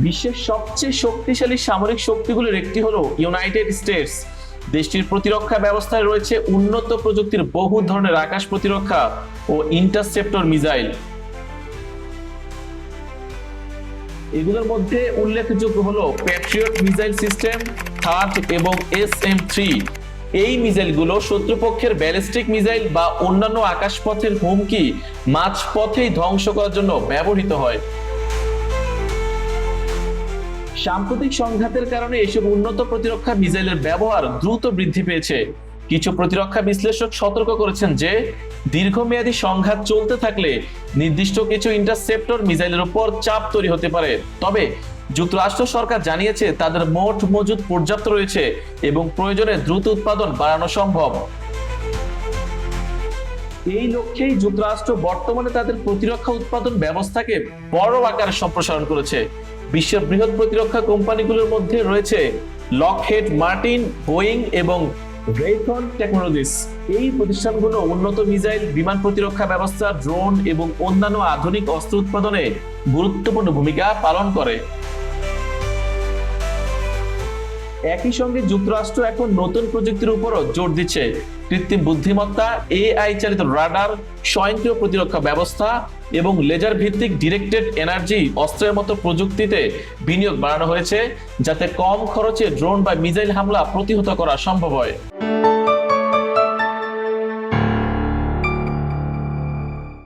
বিশ্বের সবচেয়ে শক্তিশালী সামরিক শক্তিগুলোর একটি হলো ইউনাইটেড স্টেটস। দেশটির প্রতিরক্ষা ব্যবস্থায় রয়েছে উন্নত প্রযুক্তির বহু ধরনের আকাশ প্রতিরক্ষা ও ইন্টারসেপ্টর মিসাইল। এগুলোর মধ্যে উল্লেখযোগ্য হলো প্যাট্রিয়ট মিসাইল সিস্টেম, থার্ড এবং SM-3। এই মিসাইলগুলো শত্রুপক্ষের ব্যালিস্টিক মিসাইল বা অন্যান্য আকাশপথের হুমকি মাঝপথেই ধ্বংস করার জন্য ব্যবহৃত হয়। সাম্প্রতিক সংঘাতের কারণে এসব উন্নত প্রতিরক্ষা মিসাইলের ব্যবহার দ্রুত বৃদ্ধি পেয়েছে। কিছু প্রতিরক্ষা বিশ্লেষক সতর্ক করেছেন যে দীর্ঘমেয়াদী সংঘাত চলতে থাকলে নির্দিষ্ট কিছু ইন্টারসেপ্টর মিসাইলের উপর চাপ তৈরি হতে পারে। তবে যুক্তরাষ্ট্র সরকার জানিয়েছে তাদের মোট মজুদ পর্যাপ্ত রয়েছে এবং প্রয়োজনে দ্রুত উৎপাদন বাড়ানো সম্ভব। এই লক্ষ্যেই যুক্তরাষ্ট্র বর্তমানে তাদের প্রতিরক্ষা উৎপাদন ব্যবস্থাকে বড় আকারে সম্প্রসারণ করেছে। বিশ্বের বৃহৎ প্রতিরক্ষা কোম্পানিগুলোর মধ্যে রয়েছে লকহেড মার্টিন, বোয়িং এবং রেইথন টেকনোলজিস। এই প্রতিষ্ঠানগুলো উন্নত মিসাইল, বিমান প্রতিরক্ষা ব্যবস্থা, ড্রোন এবং অন্যান্য আধুনিক অস্ত্র উৎপাদনে গুরুত্বপূর্ণ ভূমিকা পালন করে। একই সঙ্গে যুক্তরাষ্ট্র এখন নতুন প্রযুক্তির উপরও জোর দিচ্ছে। কৃত্রিম বুদ্ধিমত্তা, AI চালিত রাডার, স্বয়ংক্রিয় প্রতিরক্ষা ব্যবস্থা এবং লেজার ভিত্তিক ডিরেক্টেড এনার্জি অস্ত্রের মতো প্রযুক্তিতে বিনিয়োগ বাড়ানো হয়েছে, যাতে কম খরচে ড্রোন বা মিসাইল হামলা প্রতিহত করা সম্ভব হয়।